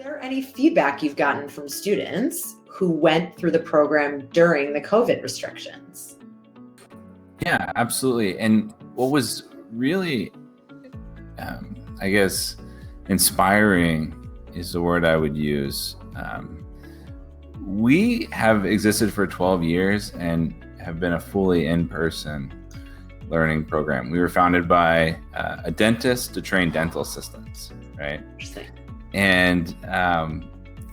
there any feedback you've gotten from students who went through the program during the COVID restrictions? Yeah, absolutely. And what was really, I guess, inspiring is the word I would use. We have existed for 12 years and have been a fully in-person learning program. We were founded by a dentist to train dental assistants, right? Interesting. And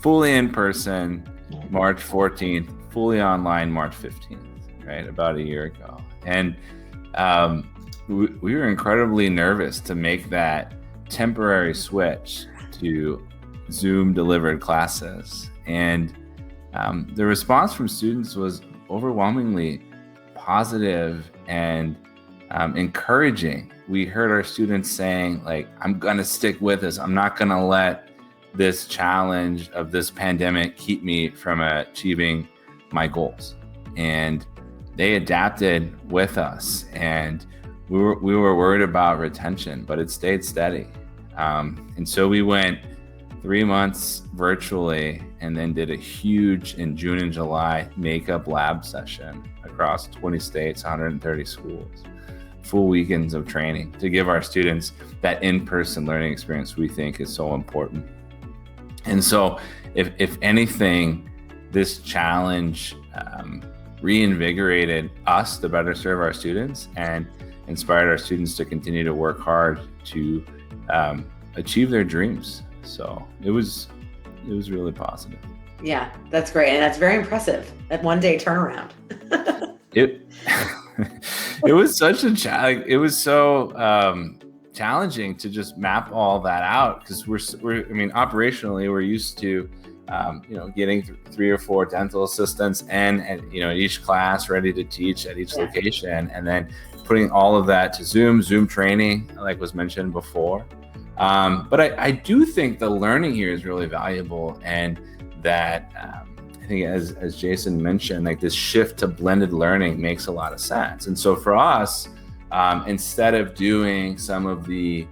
fully in person, March 14th, fully online, March 15th, right? About a year ago. And we were incredibly nervous to make that temporary switch to Zoom delivered classes. And the response from students was overwhelmingly positive and encouraging. We heard our students saying, like, I'm gonna stick with this. I'm not gonna let this challenge of this pandemic keep me from achieving my goals. And they adapted with us, and we were worried about retention, but it stayed steady. And so we went 3 months virtually, and then did a huge, in June and July, makeup lab session across 20 states, 130 schools, full weekends of training to give our students that in-person learning experience we think is so important. And so if anything, this challenge reinvigorated us to better serve our students and inspired our students to continue to work hard to achieve their dreams. So it was really positive. Yeah, that's great. And that's very impressive. That one day turnaround. It was such a challenge. It was so challenging to just map all that out, because operationally we're used to getting 3 or 4 dental assistants and each class ready to teach at each location, and then putting all of that to Zoom training, like was mentioned before. But I do think the learning here is really valuable, and that I think as Jason mentioned, like this shift to blended learning makes a lot of sense. And so for us, instead of doing some of the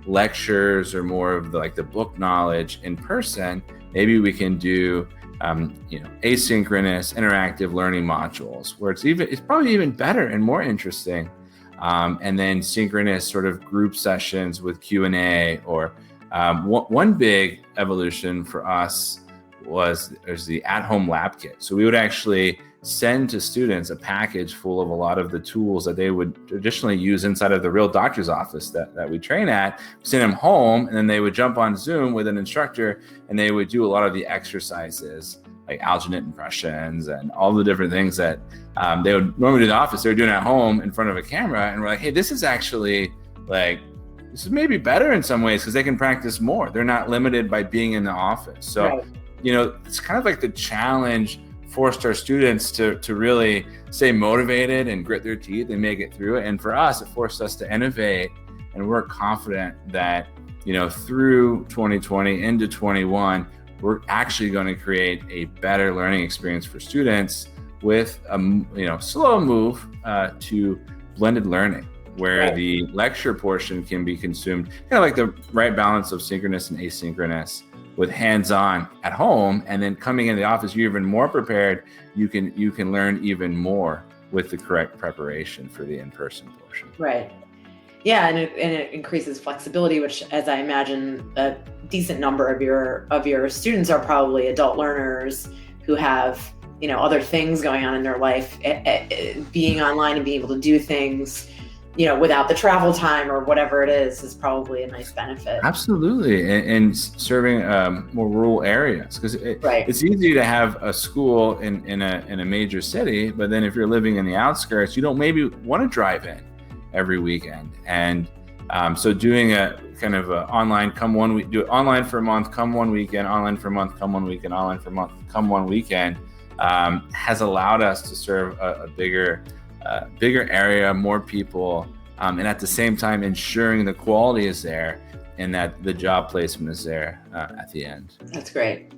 lectures or more of the book knowledge in person, maybe we can do asynchronous interactive learning modules where it's probably even better and more interesting. And then synchronous sort of group sessions with Q&A, or one big evolution for us was there's the at-home lab kit. So we would actually send to students a package full of a lot of the tools that they would traditionally use inside of the real doctor's office that we train at, send them home, and then they would jump on Zoom with an instructor, and they would do a lot of the exercises like alginate impressions and all the different things that they would normally do in the office. They were doing at home in front of a camera, and we're like, hey, this is actually this is maybe better in some ways because they can practice more. They're not limited by being in the office. So, right. It's kind of like the challenge forced our students to really stay motivated and grit their teeth and make it through it. And for us, it forced us to innovate, and we're confident that, through 2020 into 21, we're actually going to create a better learning experience for students with a slow move to blended learning, where right. the lecture portion can be consumed kind of like the right balance of synchronous and asynchronous, with hands-on at home, and then coming in the office, you're even more prepared. You can learn even more with the correct preparation for the in-person portion. Right. Yeah, and it increases flexibility, which, as I imagine, a decent number of your students are probably adult learners who have other things going on in their life. Being online and being able to do things without the travel time or whatever it is probably a nice benefit. Absolutely. And serving more rural areas, because it's easy to have a school in a major city, but then if you're living in the outskirts, you don't maybe want to drive in every weekend. And so doing a kind of a online, come 1 week, do it online for a month, come 1 weekend, online for a month, come 1 weekend, online for a month, come 1 weekend, has allowed us to serve a bigger area, more people, and at the same time ensuring the quality is there and that the job placement is there at the end. That's great.